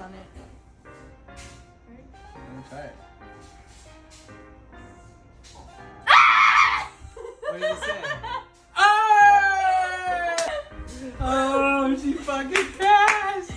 on it. I'm gonna try it. What did it say? Oh, she fucking passed!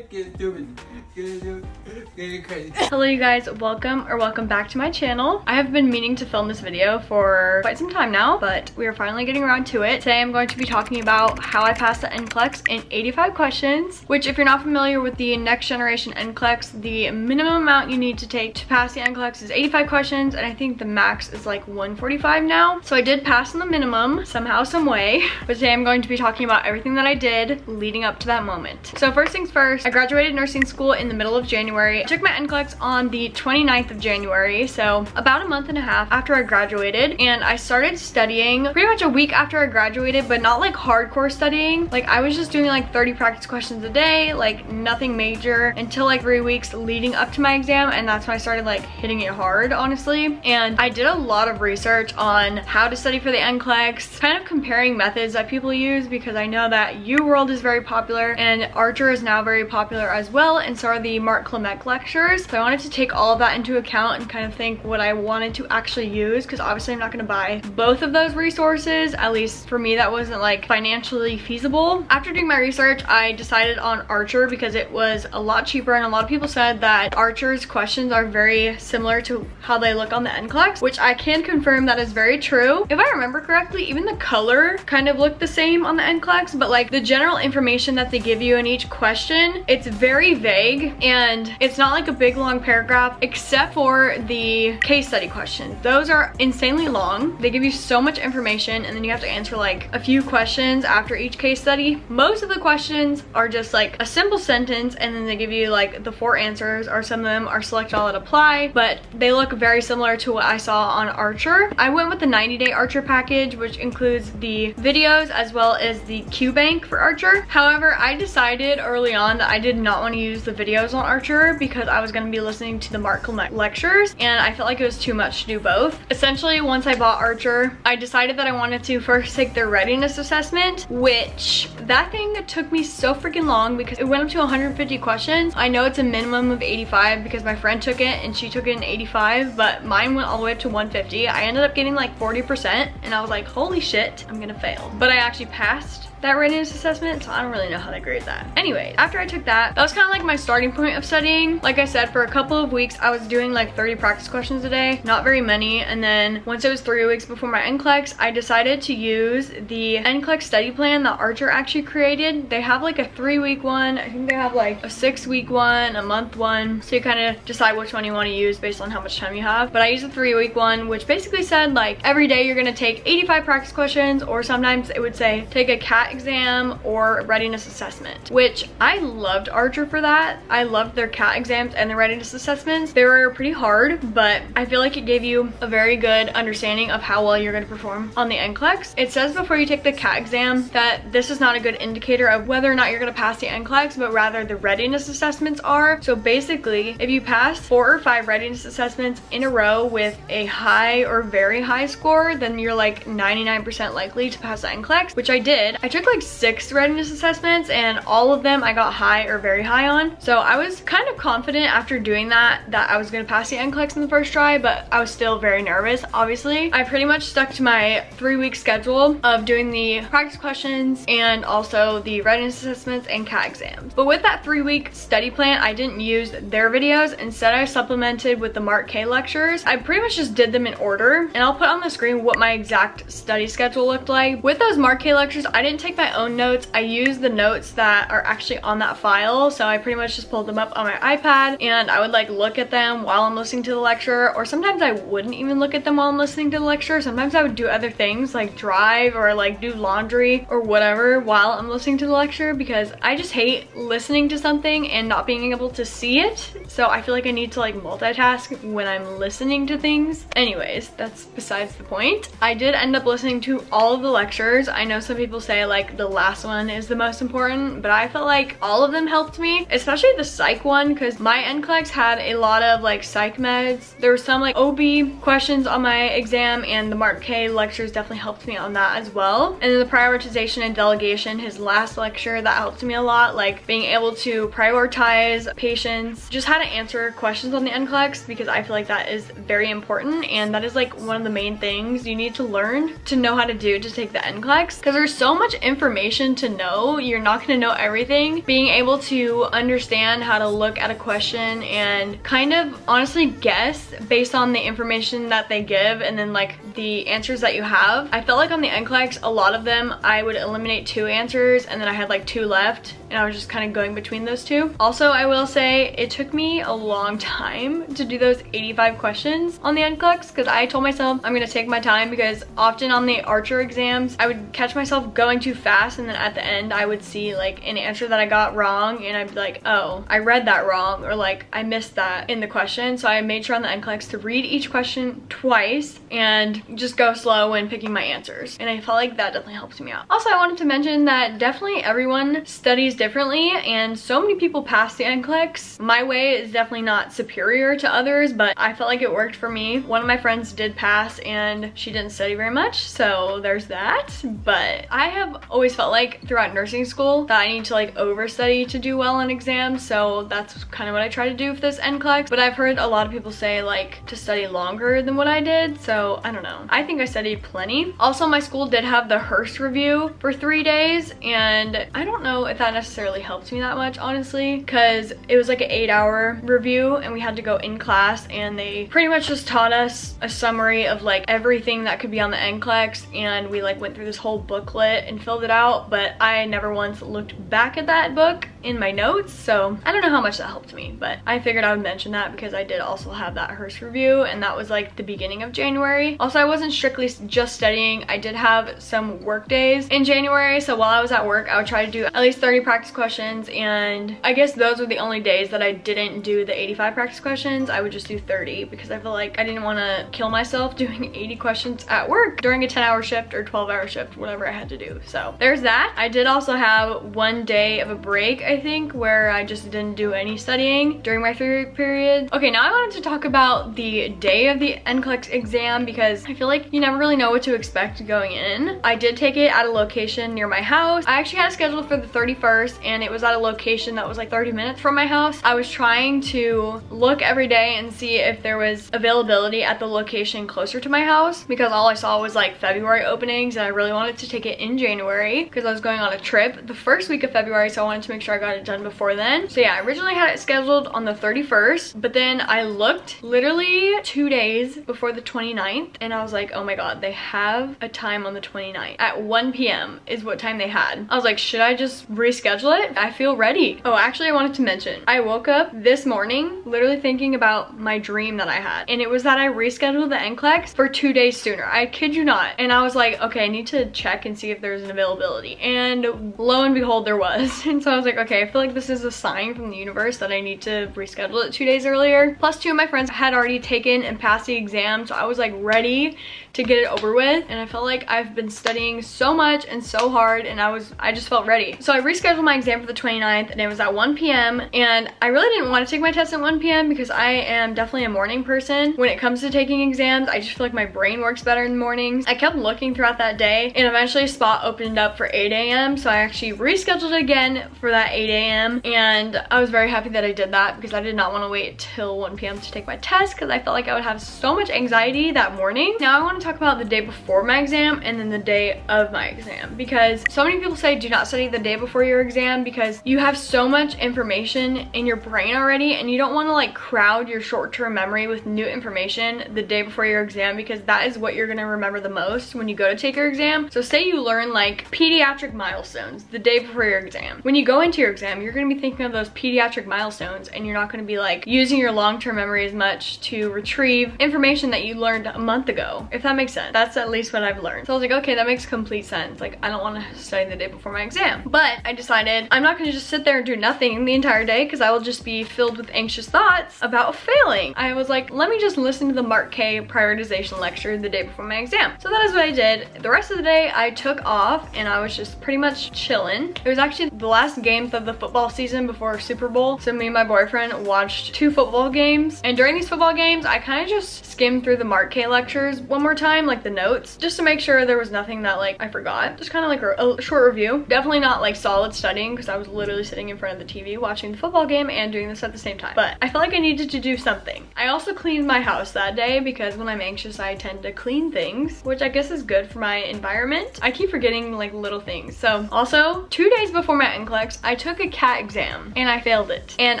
Get it to me. Get it crazy. Hello you guys, welcome back to my channel. I have been meaning to film this video for quite some time now, but we are finally getting around to it. Today I'm going to be talking about how I passed the NCLEX in 85 questions, which if you're not familiar with the next generation NCLEX, the minimum amount you need to take to pass the NCLEX is 85 questions, and I think the max is like 145 now. So I did pass on the minimum somehow, some way, but today I'm going to be talking about everything that I did leading up to that moment. So first things first, I graduated nursing school in the middle of January. I took my NCLEX on the 29th of January, so about a month and a half after I graduated, and I started studying pretty much a week after I graduated, but not like hardcore studying. Like I was just doing like 30 practice questions a day, like nothing major, until like 3 weeks leading up to my exam, and that's when I started like hitting it hard, honestly. And I did a lot of research on how to study for the NCLEX, kind of comparing methods that people use, because I know that UWorld is very popular and Archer is now very popular as well, and so are the Mark Klemek lectures. So I wanted to take all of that into account and kind of think what I wanted to actually use, because obviously I'm not going to buy both of those resources. At least for me, that wasn't like financially feasible. After doing my research, I decided on Archer because it was a lot cheaper, and a lot of people said that Archer's questions are very similar to how they look on the NCLEX, which I can confirm that is very true. If I remember correctly, even the color kind of looked the same on the NCLEX, but like the general information that they give you in each question, it's very vague, and it's not like a big long paragraph, except for the case study questions. Those are insanely long. They give you so much information, and then you have to answer like a few questions after each case study. Most of the questions are just like a simple sentence, and then they give you like the 4 answers, or some of them are select all and apply, but they look very similar to what I saw on Archer. I went with the 90-day Archer package, which includes the videos as well as the QBank for Archer. However, I decided early on that I did not want to use the videos on Archer because I was going to be listening to the Mark Klemek lectures, and I felt like it was too much to do both. Essentially, once I bought Archer, I decided that I wanted to first take their readiness assessment, which that thing took me so freaking long because it went up to 150 questions. I know it's a minimum of 85 because my friend took it and she took it in 85, but mine went all the way up to 150. I ended up getting like 40%, and I was like, holy shit, I'm gonna fail. But I actually passed that readiness assessment, so I don't really know how to grade that. Anyways, after I took that was kind of like my starting point of studying. Like I said, for a couple of weeks I was doing like 30 practice questions a day, not very many, and then once it was 3 weeks before my NCLEX, I decided to use the NCLEX study plan that Archer actually created. They have like a 3-week one, I think they have like a 6-week one, a month one, so you kind of decide which one you want to use based on how much time you have. But I used a 3-week one, which basically said like every day you're gonna take 85 practice questions, or sometimes it would say take a CAT exam or readiness assessment, which I loved Archer for that. I loved their CAT exams and their readiness assessments. They were pretty hard, but I feel like it gave you a very good understanding of how well you're going to perform on the NCLEX. It says before you take the CAT exam that this is not a good indicator of whether or not you're going to pass the NCLEX, but rather the readiness assessments are. So basically, if you pass 4 or 5 readiness assessments in a row with a high or very high score, then you're like 99% likely to pass the NCLEX, which I did. I took like 6 readiness assessments, and all of them I got high or very high on. So I was kind of confident after doing that I was going to pass the NCLEX in the first try, but I was still very nervous, obviously. I pretty much stuck to my 3-week schedule of doing the practice questions and also the readiness assessments and CAT exams. But with that 3-week study plan, I didn't use their videos. Instead, I supplemented with the Mark K lectures. I pretty much just did them in order, and I'll put on the screen what my exact study schedule looked like. With those Mark K lectures, I didn't take my own notes. I used the notes that are actually on that file, so I pretty much just pulled them up on my iPad, and I would like look at them while I'm listening to the lecture, or sometimes I wouldn't even look at them while I'm listening to the lecture. Sometimes I would do other things like drive or like do laundry or whatever while I'm listening to the lecture, because I just hate listening to something and not being able to see it. So I feel like I need to like multitask when I'm listening to things. Anyways, that's besides the point. I did end up listening to all of the lectures. I know some people say like the last one is the most important, but I felt like all of them held helped me, especially the psych one, because my NCLEX had a lot of like psych meds. There were some like OB questions on my exam, and the Mark K lectures definitely helped me on that as well. And then the prioritization and delegation, his last lecture, that helped me a lot, like being able to prioritize patients, just how to answer questions on the NCLEX, because I feel like that is very important, and that is like one of the main things you need to learn to know how to do to take the NCLEX, because there's so much information to know. You're not going to know everything. Being able to understand how to look at a question and kind of honestly guess based on the information that they give and then like the answers that you have. I felt like on the NCLEX, a lot of them I would eliminate 2 answers and then I had like 2 left, and I was just kind of going between those 2. Also, I will say it took me a long time to do those 85 questions on the NCLEX, because I told myself I'm gonna take my time, because often on the Archer exams I would catch myself going too fast, and then at the end I would see like an answer that I got wrong and I'd be like, oh, I read that wrong, or like I missed that in the question. So I made sure on the NCLEX to read each question twice and just go slow when picking my answers, and I felt like that definitely helped me out. Also, I wanted to mention that definitely everyone studies differently, and so many people pass the NCLEX. My way is definitely not superior to others, but I felt like it worked for me. One of my friends did pass and she didn't study very much, so there's that. But I have always felt like throughout nursing school that I need to like overstudy to do well on exams, so that's kind of what I try to do for this NCLEX. But I've heard a lot of people say like to study longer than what I did, so I don't know. I think I studied plenty. Also, my school did have the Hearst review for 3 days, and I don't know if that necessarily helped me that much, honestly, because it was like an 8-hour review and we had to go in class, and they pretty much just taught us a summary of like everything that could be on the NCLEX, and we like went through this whole booklet and filled it out, but I never once looked back at that book in my notes, so I don't know how much that helped me, but I figured I would mention that because I did also have that Hearst review, and that was like the beginning of January. Also, I wasn't strictly just studying. I did have some work days in January, so while I was at work I would try to do at least 30 practice questions, and I guess those were the only days that I didn't do the 85 practice questions. I would just do 30 because I feel like I didn't want to kill myself doing 80 questions at work during a 10-hour shift or 12-hour shift, whatever I had to do. So there's that. I did also have 1 day of a break, I think, where I just didn't do any studying during my 3-week period. Okay, now I wanted to talk about the day of the NCLEX exam, because I feel like you never really know what to expect going in. I did take it at a location near my house. I actually had it scheduled for the 31st, and it was at a location that was like 30 minutes from my house. I was trying to look every day and see if there was availability at the location closer to my house, because all I saw was like February openings, and I really wanted to take it in January because I was going on a trip the first week of February, so I wanted to make sure I got it done before then. So yeah, I originally had it scheduled on the 31st, but then I looked literally 2 days before the 29th, and I was like, oh my god, they have a time on the 29th at 1 p.m. is what time they had. I was like, should I just reschedule it? I feel ready. Oh, actually, I wanted to mention, I woke up this morning literally thinking about my dream that I had, and it was that I rescheduled the NCLEX for 2 days sooner. I kid you not. And I was like, okay, I need to check and see if there's an availability, and lo and behold, there was. And so I was like, okay, I feel like this is a sign from the universe that I need to reschedule it 2 days earlier. Plus, 2 of my friends had already taken and passed the exam, so I was like ready to get it over with, and I felt like I've been studying so much and so hard, and I just felt ready. So I rescheduled my exam for the 29th, and it was at 1 p.m. and I really didn't want to take my test at 1 p.m. because I am definitely a morning person. When it comes to taking exams, I just feel like my brain works better in the mornings. I kept looking throughout that day, and eventually a spot opened up for 8 a.m. so I actually rescheduled it again for that 8 a.m. and I was very happy that I did that, because I did not want to wait till 1 p.m. to take my test, because I felt like I would have so much anxiety that morning. Now I want to talk about the day before my exam and then the day of my exam, because so many people say do not study the day before your exam because you have so much information in your brain already, and you don't want to like crowd your short-term memory with new information the day before your exam, because that is what you're going to remember the most when you go to take your exam. So say you learn like pediatric milestones the day before your exam. When you go into your exam, you're going to be thinking of those pediatric milestones, and you're not going to be like using your long-term memory as much to retrieve information that you learned a month ago, if that makes sense. That's at least what I've learned. So I was like, okay, that makes complete sense. Like, I don't want to study the day before my exam. But I decided I'm not going to just sit there and do nothing the entire day, because I will just be filled with anxious thoughts about failing. I was like, let me just listen to the Mark K prioritization lecture the day before my exam. So that is what I did. The rest of the day I took off, and I was just pretty much chilling. It was actually the last game of the football season before Super Bowl. So me and my boyfriend watched 2 football games. And during these football games, I kind of just skimmed through the Mark K lectures one more time, like the notes, just to make sure there was nothing that like I forgot. Just kind of like a short review. Definitely not like solid studying because I was literally sitting in front of the TV watching the football game and doing this at the same time. But I felt like I needed to do something. I also cleaned my house that day because when I'm anxious, I tend to clean things, which I guess is good for my environment. I keep forgetting like little things. So also 2 days before my NCLEX, I took a CAT exam and I failed it. And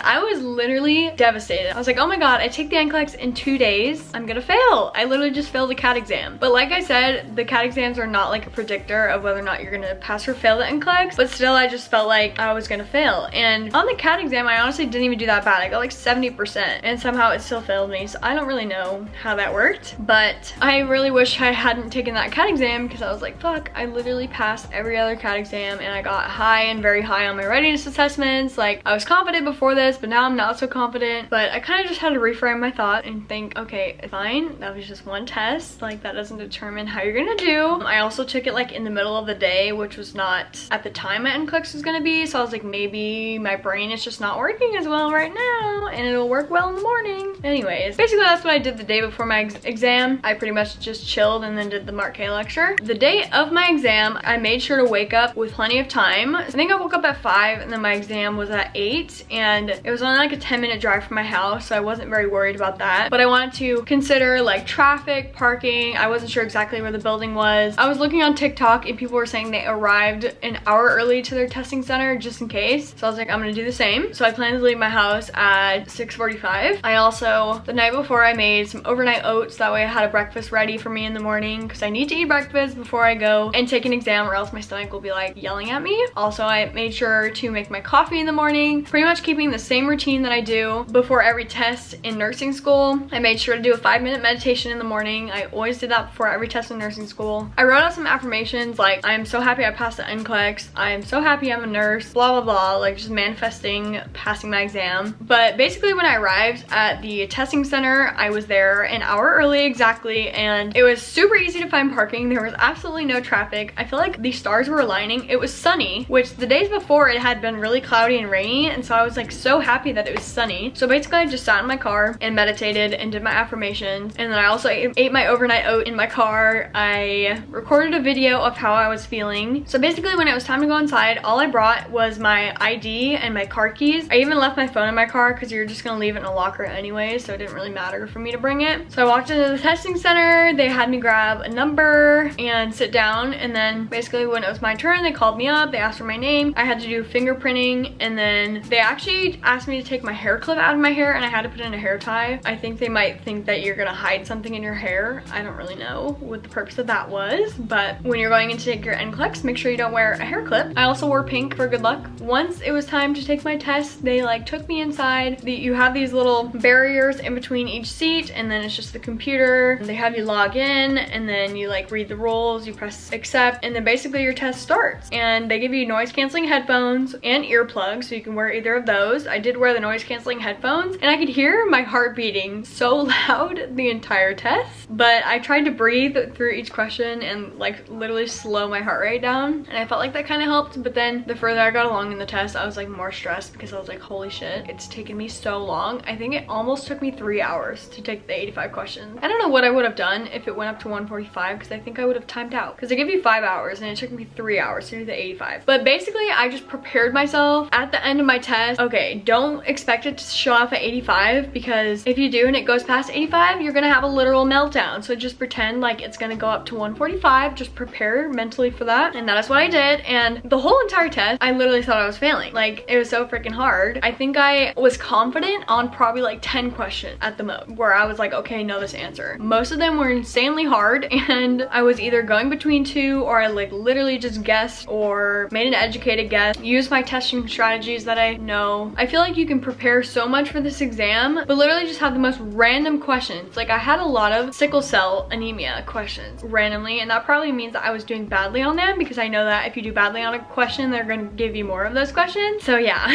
I was literally devastated. I was like, oh my God, I take the NCLEX in 2 days. I'm gonna fail. I literally just failed a CAT exam. But like I said, the CAT exams are not like a predictor of whether or not you're gonna pass or fail the NCLEX, but still I just felt like I was gonna fail. And on the CAT exam, I honestly didn't even do that bad. I got like 70% and somehow it still failed me. So I don't really know how that worked, but I really wish I hadn't taken that CAT exam because I was like, fuck, I literally passed every other CAT exam and I got high and very high on my readiness assessments. Like I was confident before this, but now I'm not so confident. But I kind of just had to reframe my thought and think, okay, fine, that was just one test. Like that doesn't determine how you're gonna do. I also took it like in the middle of the day, which was not at the time my NCLEX was gonna be. So I was like, maybe my brain is just not working as well right now and it'll work well in the morning. Anyways, basically that's what I did the day before my exam. I pretty much just chilled and then did the Mark K lecture. The day of my exam, I made sure to wake up with plenty of time. I think I woke up at 5 and then my exam was at 8 and it was only like a 10-minute drive from my house, so I wasn't very worried about that. But I wanted to consider like traffic, parking. I wasn't sure exactly where the building was. I was looking on TikTok and people were saying they arrived an hour early to their testing center just in case. So I was like, I'm gonna do the same. So I planned to leave my house at 6:45. I also, the night before, I made some overnight oats. That way I had a breakfast ready for me in the morning because I need to eat breakfast before I go and take an exam or else my stomach will be like yelling at me. Also, I made sure to make my coffee in the morning, pretty much keeping the same routine that I do before every test in nursing school. I made sure to do a 5-minute meditation in the morning. I always did that before every test in nursing school. I wrote out some affirmations like, I am so happy I passed the NCLEX. I am so happy I'm a nurse, blah, blah, blah, like just manifesting passing my exam. But basically when I arrived at the testing center, I was there an hour early exactly, and it was super easy to find parking. There was absolutely no traffic. I feel like the stars were aligning. It was sunny, which the days before it had been really cloudy and rainy, and so I was like so happy that it was sunny. So basically I just sat in my car and meditated and did my affirmations, and then I also ate my overnight oat in my car. I recorded a video of how I was feeling. So basically when it was time to go inside, all I brought was my ID and my car keys. I even left my phone in my car because you're just gonna leave it in a locker anyway, so it didn't really matter for me to bring it. So I walked into the testing center, they had me grab a number and sit down, and then basically when it was my turn, they called me up, they asked for my name, I had to do fingerprinting, and then they actually asked me to take my hair clip out of my hair and I had to put in a hair tie. I think they might think that you're gonna hide something in your hair. I don't really know what the purpose of that was, but when you're going in to take your NCLEX, make sure you don't wear a hair clip. I also wore pink for good luck. Once it was time to take my test, they like took me inside. You have these little barriers in between each seat, and then it's just the computer. They have you log in, and then you like read the rules, you press accept, and then basically your test starts. And they give you noise canceling headphones and earplugs, so you can wear either of those. I did wear the noise canceling headphones, and I could hear my heart beating so loud the entire test, but I tried to breathe through each question and like literally slow my heart rate down, and I felt like that kind of helped. But then the further I got along in the test, I was like more stressed because I was like, holy shit, it's taken me so long. I think it almost took me 3 hours to take the 85 questions. I don't know what I would have done if it went up to 145 because I think I would have timed out, because they give you 5 hours and it took me 3 hours to do the 85. But basically I just prepared myself at the end of my test. Okay, don't expect it to show off at 85, because if you do and it goes past 85, you're gonna have a literal meltdown. So just pretend like it's gonna go up to 145. Just prepare mentally for that, and that is what I did. And the whole entire test, I literally thought I was failing. Like, it was so freaking hard. I think I was confident on probably like 10 questions at the most, where I was like, okay, know this answer. Most of them were insanely hard, and I was either going between two, or I like literally just guessed or made an educated guess, used my testing strategies that I know. I feel like you can prepare so much for this exam, but literally just have the most random questions. Like, I had a lot of sickle cell anemia questions randomly, and that probably means that I was doing badly on them, because I know that if you do badly on a question, they're gonna give you more of those questions. So yeah.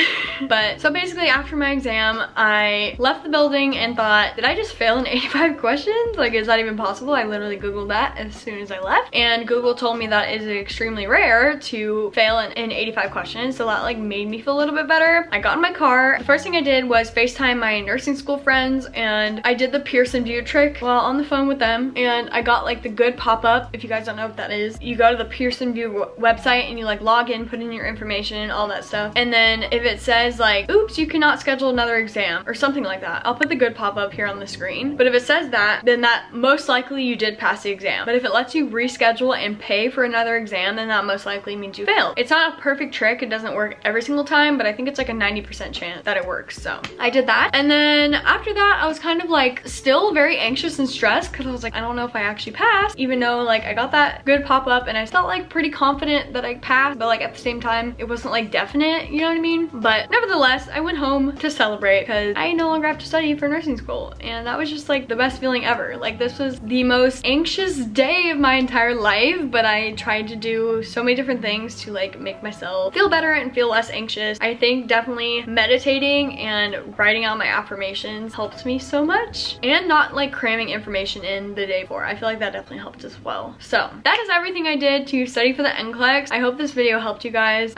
But so basically after my exam, I left the building and thought, did I just fail in 85 questions? Like, is that even possible? I literally Googled that as soon as I left, and Google told me that it is extremely rare to fail in 85 questions. So that like made me feel a little bit better. I got in my car. The first thing I did was FaceTime my nursing school friends, and I did the Pearson VUE trick while on the phone with them, and I got like the good pop-up. If you guys don't know what that is, you go to the Pearson VUE website and you like log in, put in your information and all that stuff, and then if it says like, oops, you cannot schedule another exam or something like that, I'll put the good pop-up here on the screen. But if it says that, then that most likely you did pass the exam. But if it lets you reschedule and pay for another exam, then that most likely means you failed. It's not a perfect trick, it doesn't work every single time, but I think it's like a 90% chance that it works. So I did that, and then after that I was kind of like still very anxious and stressed because I was like, I don't know if I actually passed, even though like I got that good pop-up and I felt like pretty confident that I passed, but like at the same time it wasn't like definite, you know what I mean? But nevertheless, I went home to celebrate because I no longer have to study for nursing school, and that was just like the best feeling ever. Like this was the most anxious day of my entire life, but I tried to do so many different things to like make myself feel better and feel less anxious. I think definitely meditating and writing out my affirmations helped me so much, and not like cramming information in the day before. I feel like that definitely helped as well. So that is everything I did to study for the NCLEX. I hope this video helped you guys.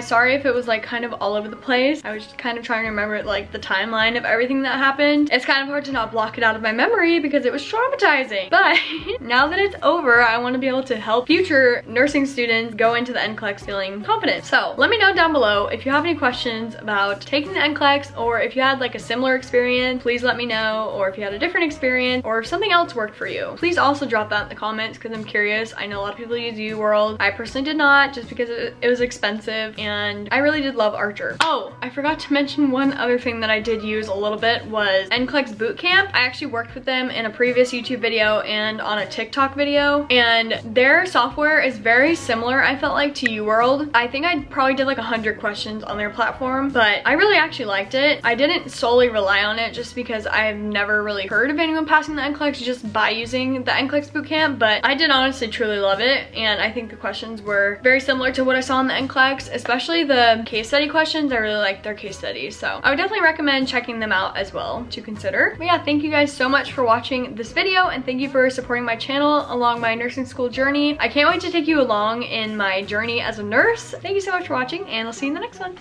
Sorry if it was like kind of all over the place. I was just kind of trying to remember like the timeline of everything that happened. It's kind of hard to not block it out of my memory because it was traumatizing. But now that it's over, I want to be able to help future nursing students go into the NCLEX feeling confident. So let me know down below if you have any questions about taking the NCLEX, or if you had like a similar experience, please let me know, or if you had a different experience, or if something else worked for you. Please also drop that in the comments because I'm curious. I know a lot of people use UWorld. I personally did not, just because it was expensive, and I really did love Archer. Oh, I forgot to mention one other thing that I did use a little bit was NCLEX Bootcamp. I actually worked with them in a previous YouTube video and on a TikTok video, and their software is very similar, I felt like, to UWorld. I think I probably did like 100 questions on their platform, but I really actually liked it. I didn't solely rely on it just because I've never really heard of anyone passing the NCLEX just by using the NCLEX Bootcamp, but I did honestly truly love it, and I think the questions were very similar to what I saw in the NCLEX, especially the case study questions. I really liked their case studies, so I would definitely recommend checking them out as well to consider. But yeah, thank you guys so much for watching this video, and thank you for supporting my channel along my nursing school journey. I can't wait to take you along in my journey as a nurse. Thank you so much for watching, and I'll see you in the next one.